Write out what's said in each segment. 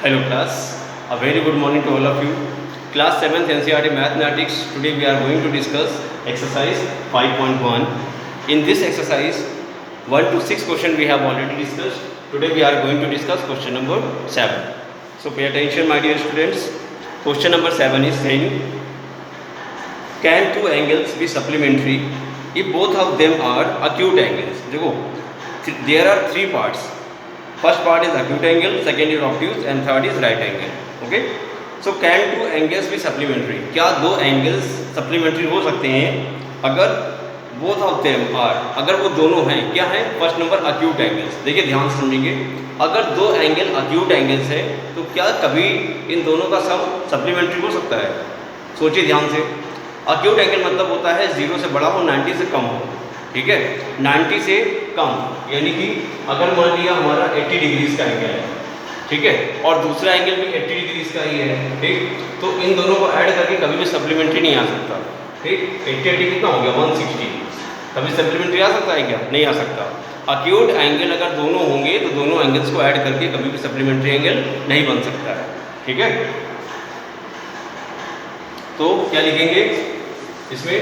Hello class, a very good morning to all of you. Class 7th NCERT Mathematics. Today we are going to discuss exercise 5.1. In this exercise, 1 to 6 question we have already discussed. Today we are going to discuss question number 7. So pay attention my dear students. Question number 7 is saying, can two angles be supplementary if both of them are acute angles? देखो, there are three parts. First part is acute angle, second is obtuse and third is right angle. Okay? So can two angles be supplementary? क्या दो angles supplementary हो सकते हैं अगर both of them are, अगर वो दोनों हैं, क्या हैं? First number acute angles. देखिए ध्यान से समझेंगे, अगर दो एंगल acute angles है तो क्या कभी इन दोनों का सम supplementary हो सकता है? सोचिए ध्यान से. acute angle मतलब होता है 0 से बड़ा हो, 90 से कम हो. ठीक है, 90 से कम, यानी कि अगर मान लिया हमारा 80 डिग्रीज का एंगल है, ठीक है, और दूसरा एंगल भी 80 डिग्रीज का ही है, ठीक, तो इन दोनों को ऐड करके कभी भी सप्लीमेंट्री नहीं आ सकता. ठीक, 80 कितना हो गया 160, कभी सप्लीमेंट्री आ सकता है क्या? नहीं आ सकता. अक्यूट एंगल अगर दोनों होंगे तो दोनों एंगल्स को ऐड करके कभी भी सप्लीमेंट्री एंगल नहीं बन सकता है. ठीक है, तो क्या लिखेंगे इसमें?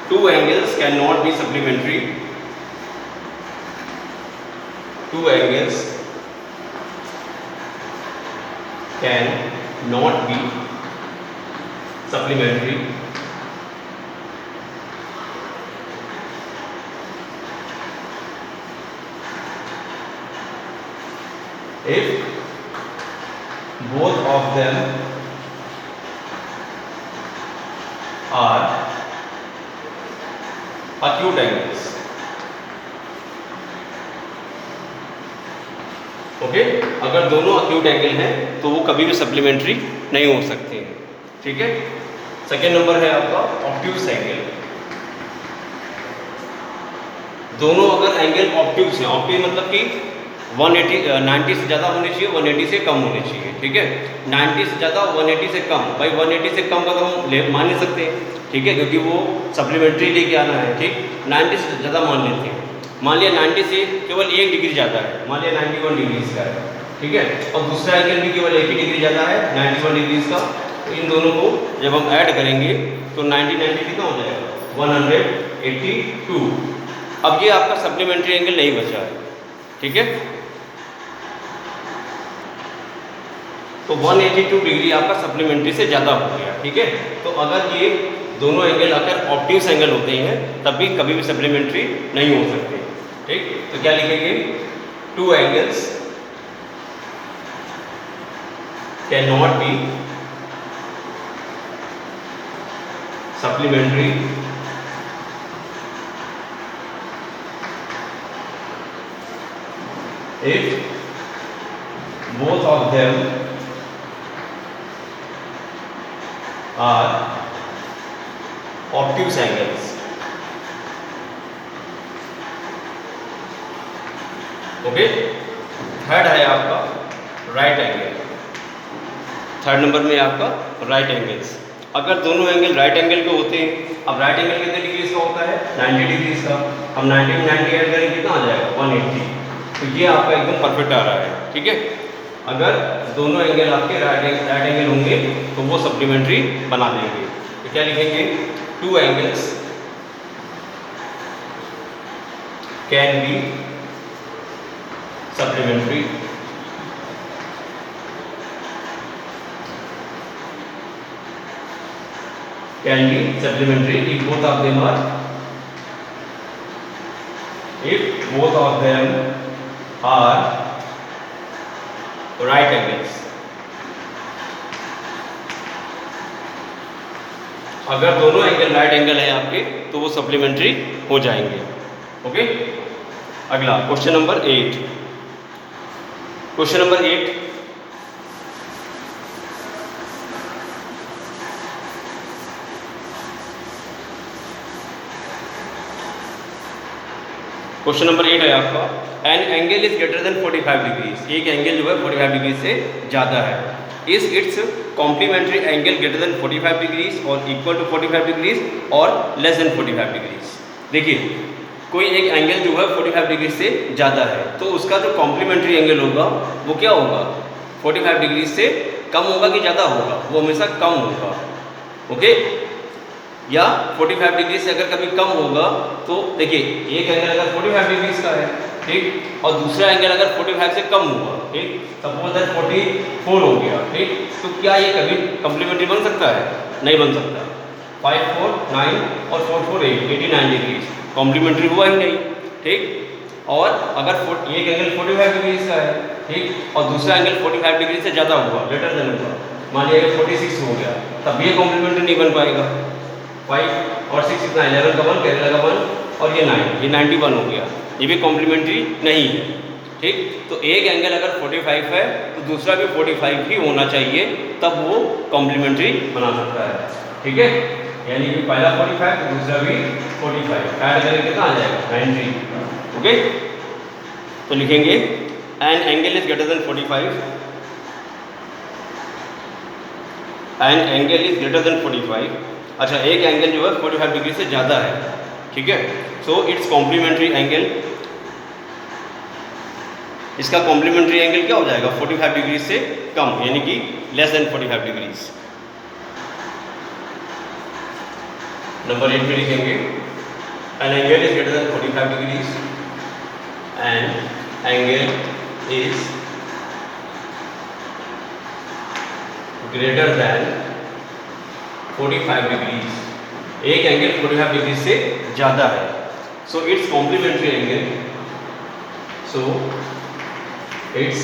Two angles cannot be supplementary. Two angles cannot be supplementary if both of them are acute angles. Okay, अगर दोनों acute एंगल हैं तो वो कभी भी सप्लीमेंट्री नहीं हो सकते हैं. ठीक है, सेकेंड नंबर है आपका ऑब्ट्यूज एंगल. दोनों अगर एंगल ऑब्ट्यूज हैं, ऑब्ट्यूज मतलब कि 90 से ज़्यादा होने चाहिए, 180 से कम होने चाहिए. ठीक है, 90 से ज़्यादा 180 से कम, भाई 180 से कम का तो हम मान नहीं सकते. ठीक है, क्योंकि वो सप्लीमेंट्री लेके आना है. ठीक, 90 से ज़्यादा मान लेते हैं. मान लिया 90 से केवल 1 डिग्री ज़्यादा है, मान लिया 91 डिग्रीज का है. ठीक है, और दूसरा एंगल भी केवल 1 डिग्री ज़्यादा है, 91 डिग्रीज का. तो इन दोनों को जब हम ऐड करेंगे तो 90 कितना हो जाएगा? 182. अब ये आपका सप्लीमेंट्री एंगल नहीं बचा है. ठीक है, तो 182 डिग्री आपका सप्लीमेंट्री से ज़्यादा हो गया. ठीक है, तो अगर ये दोनों एंगल अगर ऑब्ट्यूज एंगल होते हैं तब भी कभी भी सप्लीमेंट्री नहीं हो सकते. ठीक, तो क्या लिखेंगे? Two angles can not be supplementary if both of them are obtuse angles. Okay, third है आपका राइट एंगल. थर्ड नंबर में आपका राइट एंगल्स. अगर दोनों एंगल राइट एंगल के होते हैं, अब राइट एंगल कितने डिग्री का होता है? 90 डिग्री का. हम 90 में 90 ऐड करेंगे कितना आ जाएगा? 180. तो ये आपका एकदम परफेक्ट आ रहा है. ठीक है, अगर दोनों एंगल आपके राइट एंगल होंगे तो वो सप्लीमेंट्री बना देंगे. तो क्या लिखेंगे? Two angles can be supplementary if both of them are right angles. अगर दोनों एंगल राइट एंगल है आपके तो वो सप्लीमेंट्री हो जाएंगे. ओके, अगला question number 8. Question number 8, question number 8 है आपका, an angle is greater than 45 degrees. एक एंगल जो है 45 डिग्री से ज़्यादा है. Is its complementary angle greater than 45 degrees और इक्वल टू 45 डिग्रीज और लेस देन 45 डिग्रीज. देखिए कोई एक एंगल जो है 45 डिग्री से ज़्यादा है, तो उसका जो कॉम्प्लीमेंट्री एंगल होगा वो क्या होगा, 45 डिग्री से कम होगा कि ज़्यादा होगा, वो हमेशा कम होगा। ओके, या 45 डिग्री से अगर कभी कम होगा तो देखिए एक एंगल अगर 45 डिग्री का है, ठीक, और दूसरा एंगल अगर 45 से कम हुआ, ठीक, सपोज दैट 44 हो गया, ठीक, तो क्या ये कभी कॉम्प्लीमेंट्री बन सकता है? नहीं बन सकता। 5 4 9 और 4 4 8 89 डिग्री कॉम्प्लीमेंट्री हुआ ही नहीं, ठीक। और अगर एक एंगल 45 डिग्री का है, ठीक, और दूसरा एंगल 45 डिग्री से ज़्यादा हुआ, ग्रेटर देन हुआ, मान लिया 46 हो गया, तब ये कॉम्प्लीमेंट्री नहीं बन पाएगा। 5 और 6 कितना, 11 का 1, 11 का 1 और ये 9, ये 91 हो गया, ये भी कॉम्प्लीमेंट्री नहीं है, ठीक। तो एक एंगल अगर 45 है तो दूसरा भी 45 ही होना चाहिए, तब वो कॉम्प्लीमेंट्री बना सकता है, ठीक है। यानी कि पहला 45 तो दूसरा भी 45, ऐड करेंगे कितना आ जाएगा, 90। ओके, तो लिखेंगे an angle is greater than 45, N angle is greater than 45। अच्छा, एक एंगल जो है 45 डिग्री से ज़्यादा है, ठीक है। सो इट्स कॉम्प्लीमेंट्री एंगल, इसका कॉम्प्लीमेंट्री एंगल क्या हो जाएगा, 45 डिग्री से कम, यानी कि लेस देन 45 डिग्रीज। नंबर 8 में लिखेंगे an angle is greater than 45 degrees, an angle is greater than 45 degrees, एक एंगल 45 डिग्री से ज़्यादा है, so it's complementary angle, so it's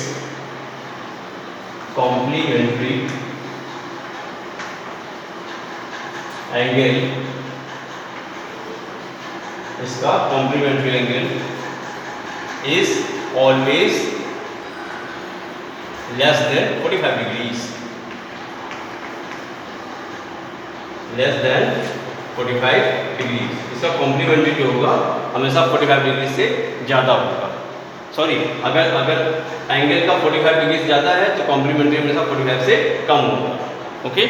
complementary angle, इसका complementary angle is always less than 45 degrees, less than 45 degree. इसका complementary जो होगा हमेशा 45 degree से ज़्यादा होगा। सॉरी, अगर एंगल का 45 डिग्री से ज़्यादा है तो कॉम्प्लीमेंट्री हमेशा 45 से कम होगा। ओके,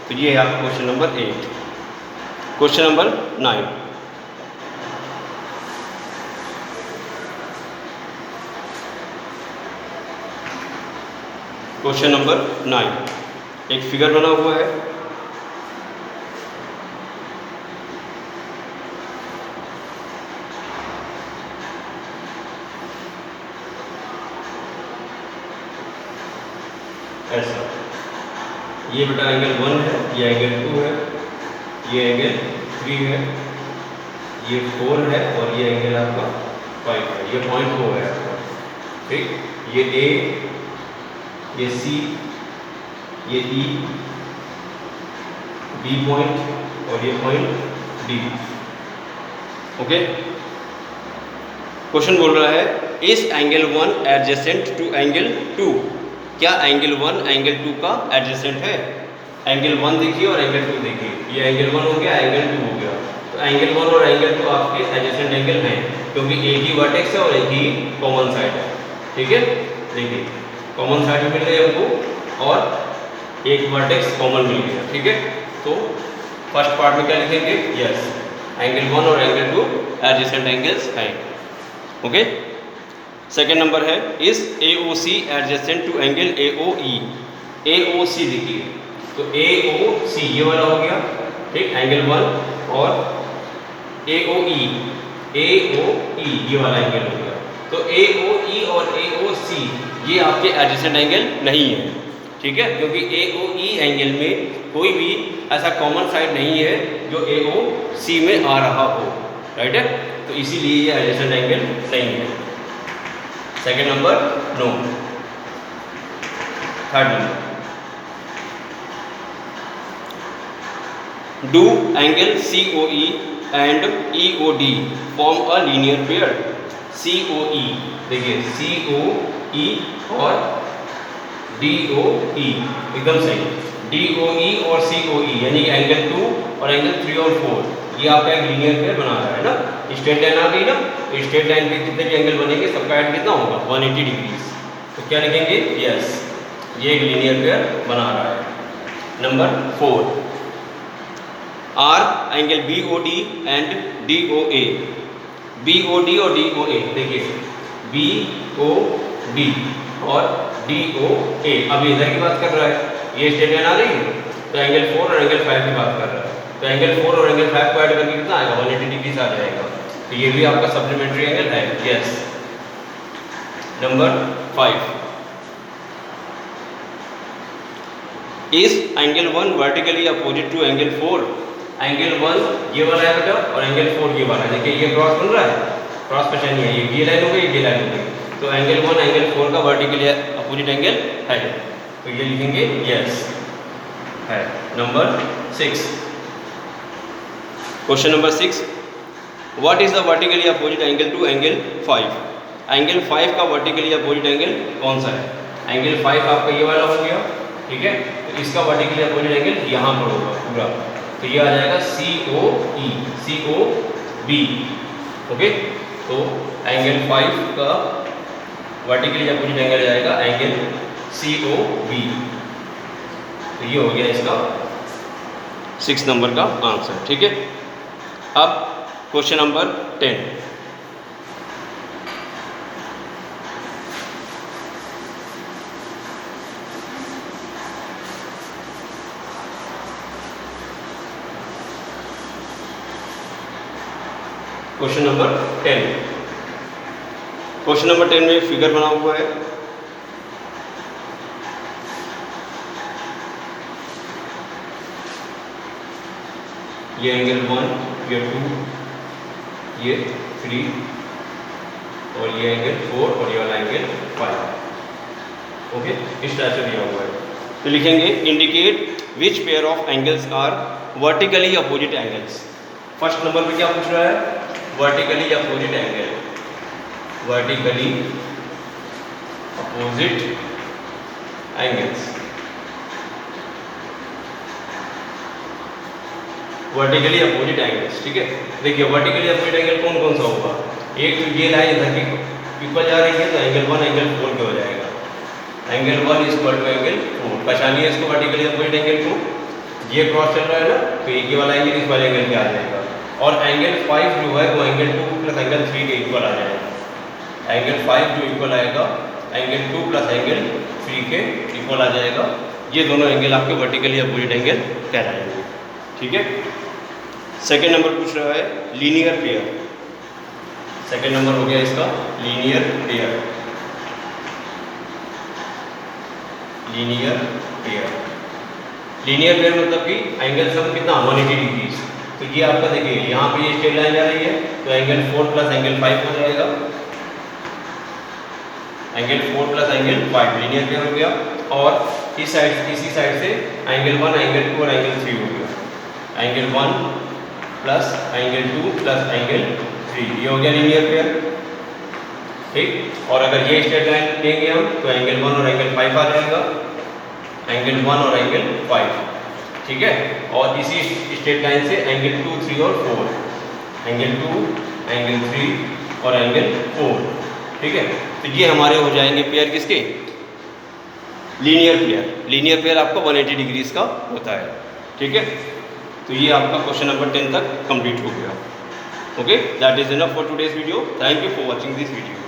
तो ये है आपका question number 8। Question number 9, question number 9, एक फिगर बना हुआ है, ऐसा, ये बेटा एंगल 1 है, ये एंगल 2 है, ये एंगल 3 है, ये 4 है और ये एंगल आपका 5 है, ये पॉइंट O है आपका, ठीक। ये A, ये C, ये E, B पॉइंट और ये पॉइंट D। ओके, क्वेश्चन बोल रहा है इस एंगल 1 एडजेसेंट टू एंगल 2, क्या एंगल 1 एंगल 2 का एडजेसेंट है? एंगल 1 देखिए और एंगल 2 देखिए, ये एंगल 1 हो गया, एंगल 2 हो गया, तो एंगल 1 और एंगल 2 आपके एडजेसेंट एंगल हैं, क्योंकि एक ही वर्टेक्स है और एक ही कॉमन साइड है, ठीक है। देखिए कॉमन साइड मिल गई हमको और एक वर्टेक्स कॉमन मिल गया, ठीक है। तो फर्स्ट पार्ट में क्या लिखेंगे, यस, एंगल 1 और एंगल 2 एडजेसेंट एंगल्स हैं। ओके, सेकेंड नंबर है is AOC adjacent to angle AOE। AOC देखिए, तो AOC ये वाला हो गया, ठीक, एंगल 1, और AOE ये वाला एंगल हो गया। तो AOE और AOC ये आपके एडजेसेंट एंगल नहीं है, ठीक है, क्योंकि AOE एंगल में कोई भी ऐसा कॉमन साइड नहीं है जो AOC में आ रहा हो, राइट है, तो इसीलिए ये एडजेसेंट एंगल नहीं है। Second number no. Third number, do angle COE and EOD form a linear pair. COE देखिए, COE और DOE एकदम सही, DOE और COE यानी एंगल 2 और एंगल 3 और 4 ये आपका एक लीनियर पेयर बना रहा है ना। स्ट्रेट लाइन आ गई ना, तो स्ट्रेट लाइन पे कितने भी एंगल बनेंगे सबका एड कितना होगा, 180 डिग्रीज। तो क्या लिखेंगे, यस, ये एक लीनियर पेयर बना रहा है। Number 4, R angle BOD and DOA BOD और DOA, देखिए BOD और DOA, अब इधर की बात कर रहा है, ये स्ट्रेट लाइन आ रही है तो एंगल 4 और एंगल 5 की बात कर रहा है, तो एंगल 4 और एंगल 5 को ऐड करके कितना आएगा 180 डिग्री से आ जाएगा, तो ये भी आपका सप्लीमेंट्री एंगल है। Yes. Number 5, is angle 1 vertically opposite to angle 4? Angle 1 ये वाला है बेटा और एंगल 4 ये वाला है, देखिए ये क्रॉस बन रहा है, क्रॉस पेशन नहीं है, ये लाइन हो गई, ये लाइन हो गई, तो एंगल 1 एंगल 4 का वर्टिकली अपोजिट एंगल है, तो ये लिखेंगे यस है। Number 6, question number 6, what is the vertically opposite angle to angle 5? Angle 5 का वर्टिकली अपोजिट एंगल कौन सा है? एंगल 5 आपका ये वाला हो गया, ठीक है, तो इसका वर्टिकली अपोजिट एंगल यहाँ पर होगा पूरा, तो ये आ जाएगा COE, COB, ओके, तो एंगल 5 का वर्टिकली अपोजिट एंगल जाएगा एंगल COB, तो ये हो गया इसका 6 नंबर का आंसर, ठीक है। अब question number 10, question number 10, question number 10 में फिगर बना हुआ है, ये एंगल 1, ये 2, ये 3 और ये एंगल 4 और ये वाला एंगल 5, ओके, इस टाइप से दिया हुआ है, तो लिखेंगे indicate which pair of angles are vertically opposite angles. First number पे क्या पूछ रहा है? Vertically opposite angle, vertically opposite angles, vertically opposite angles, ठीक है। देखिए वर्टिकली अपोजिट एंगल कौन कौन सा होगा? एक तो ये लाइन इधर की ऊपर जा रही है तो एंगल 1 एंगल 4 पे हो जाएगा, एंगल 1 इक्वल टू एंगल 4, पहचानिए इसको वर्टिकली अपोजिट एंगल को, ये क्रॉस चल रहा है ना, तो एक वाला एंगल इस वाले एंगल पे आ जाएगा, और एंगल 5 जो है वो एंगल 2 प्लस एंगल 3 के इक्वल आ जाएगा, एंगल 5 जो इक्वल आएगा एंगल 2 प्लस एंगल 3 के इक्वल आ जाएगा, ये दोनों एंगल आपके वर्टिकली अपोजिट एंगल कहलाएंगे, ठीक है। सेकेंड नंबर पूछ रहा है लीनियर पेयर, सेकेंड नंबर हो गया इसका linear pair, linear pair, linear pair मतलब कि एंगल सम कितना 180 डिग्री, तो ये आपका देखिए यहाँ पे ये स्ट्रेट लाइन जा रही है तो एंगल 4 प्लस एंगल 5 हो जाएगा, angle 4 plus angle 5 linear pair हो गया, और इस साइड इसी साइड से एंगल 1 एंगल 2 और एंगल 3 हो गया, angle 1 plus angle 2 plus angle 3, ये हो गया लीनियर पेयर, ठीक। और अगर ये स्ट्रेट लाइन लेंगे हम तो एंगल 1 और एंगल 5 आ जाएगा, एंगल 1 और एंगल 5, ठीक है, और इसी स्ट्रेट लाइन से एंगल 2, 3 और 4, एंगल 2, एंगल 3 और एंगल 4, ठीक है, तो ये हमारे हो जाएंगे पेयर किसके? Linear pair. लीनियर पेयर आपका 180 डिग्रीज का होता है, ठीक है। तो ये आपका क्वेश्चन नंबर 10 तक कंप्लीट हो गया, okay. That is enough for today's video, thank you for watching this video.